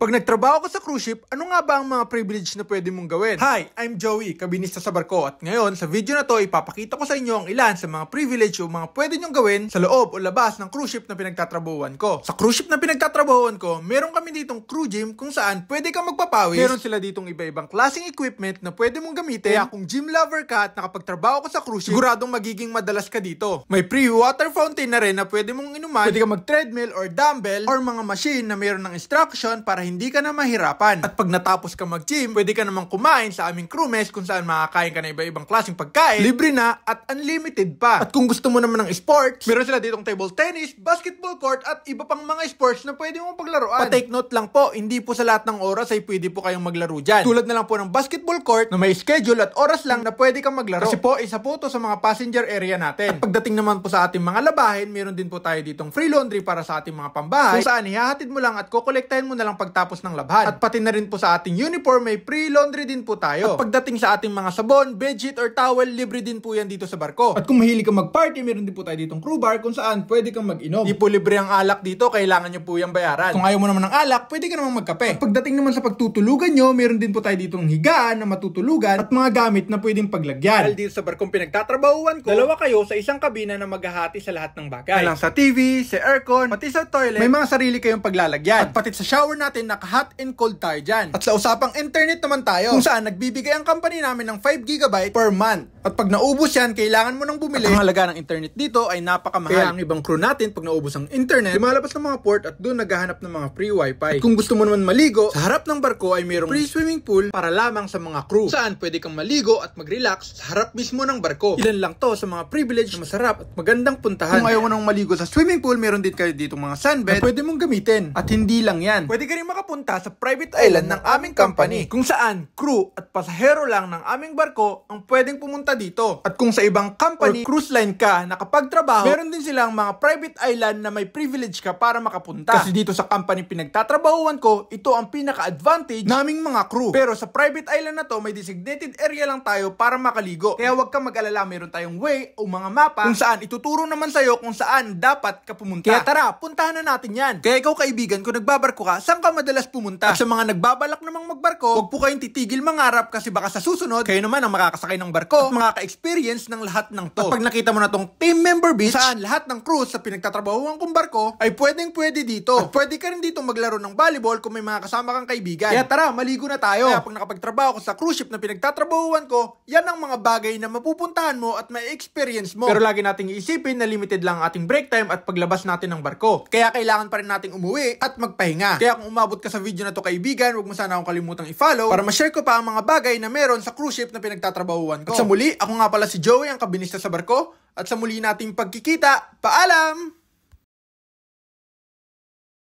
Pag nagtrabaho ka sa cruise ship, ano nga ba ang mga privilege na pwede mong gawin? Hi, I'm Joey, kabinista sa barko, at ngayon sa video na to ipapakita ko sa inyo ang ilan sa mga privilege o mga pwede nyong gawin sa loob o labas ng cruise ship na pinagtatrabahuan ko. Sa cruise ship na pinagtatrabahuan ko, meron kami ditong crew gym kung saan pwede kang magpapawis. Meron sila ditong iba-ibang klaseng equipment na pwede mong gamitin. Kaya kung gym lover ka at nakapagtrabaho ka sa cruise ship, siguradong magiging madalas ka dito. May free water fountain na rin na pwede mong inuman. Pwede kang mag-treadmill or dumbbell or mga machine na meron ng instruction para hindi ka na mahirapan. At pag natapos ka mag-gym, pwede ka namang kumain sa aming crew mess kung saan makakain ka na iba-ibang klaseng pagkain. Libre na at unlimited pa. At kung gusto mo naman ng sports, meron sila ditong table tennis, basketball court at iba pang mga sports na pwede mong paglaruan. Pa-take note lang po, hindi po sa lahat ng oras ay pwede po kayong maglaro dyan. Tulad na lang po ng basketball court na may schedule at oras lang na pwede kang maglaro. Kasi po, isa po to sa mga passenger area natin. At pagdating naman po sa ating mga labahin, meron din po tayo ditong free laundry para sa ating mga pambahay kung saan ihahatid mo lang at kokolektahin mo na lang pagtapos ng labhan. At pati na rin po sa ating uniform, may free laundry din po tayo. At pagdating sa ating mga sabon, bedsheet or towel, libre din po yan dito sa barko. At kung mahilig ka mag-party, meron din po tayo ditong crew bar kung saan pwede kang mag-inom. Di po libre ang alak dito, kailangan nyo po yung bayaran. Kung ayaw mo naman ng alak, pwede ka namang magkape. At pagdating naman sa pagtutulugan nyo, meron din po tayo ditong higaan na matutulugan at mga gamit na pwedeng paglagyan. Dahil dito sa barkong pinagtatrabahuan ko, dalawa kayo sa isang kabina na maghahati sa lahat ng bagay. Lang sa TV, sa aircon, pati sa toilet, may mga sarili kayong paglalagyan. At pati sa shower natin, naka-hot and cold tayo dyan. At sa usapang internet naman tayo, kung saan nagbibigay ang company namin ng 5 GB per month. At pag naubos yan, kailangan mo nang bumili. At ang halaga ng internet dito ay napakamahal. Kaya ang ibang crew natin, pag naubos ang internet, lumalabas ng mga port at doon naghahanap ng mga free wifi. At kung gusto mo naman maligo, sa harap ng barko ay mayroong free swimming pool para lamang sa mga crew. Saan pwede kang maligo at mag-relax sa harap mismo ng barko. Ilan lang to sa mga privilege na masarap at magandang puntahan. Kung ayaw mo nang maligo sa swimming pool, meron din kayo dito mga sunbed na pwede mong gamitin. At hindi lang yan. Pwede ka rin makapunta sa private island ng aming company kung saan crew at pasahero lang ng aming barko ang pwedeng pumunta dito. At kung sa ibang company, cruise line ka nakapagtrabaho, meron din silang mga private island na may privilege ka para makapunta. Kasi dito sa company pinagtatrabahuan ko, ito ang pinaka-advantage naming mga crew. Pero sa private island na to, may designated area lang tayo para makaligo. Kaya huwag kang mag-alala, meron tayong way o mga mapa kung saan ituturo naman sa'yo kung saan dapat ka pumunta. Kaya tara, puntahan na natin yan. Kaya ikaw kaibigan, kung nagbabarko ka, saan ka madalas pumunta? At sa mga nagbabalak namang magbarko, huwag po kayong titigil mangarap kasi baka sa susunod, kayo naman ang makakasakay ng barko at makaka-experience ng lahat ng to. At pag nakita mo na tong Team Member Beach, saan lahat ng crew sa pinagtatrabahuan kong barko ay pwede dito. At pwede ka rin dito maglaro ng volleyball kung may mga kasama kang kaibigan. Kaya tara, maligo na tayo. Kaya pag nakapagtrabaho ko sa cruise ship na pinagtatrabahuan ko, yan ang mga bagay na mapupuntahan mo at may experience mo. Pero lagi nating iisipin na limited lang ang ating break time at paglabas natin ng barko. Kaya kailangan pa rin nating umuwi at magpahinga. Kaya kung umabot ka sa video na to kaibigan, huwag mo sana akong kalimutang i-follow para ma-share ko pa ang mga bagay na meron sa cruise ship na pinagtatrabahuan ko. At sa muli, ako nga pala si Joey, ang kabinista sa barko. At sa muli nating pagkikita, paalam!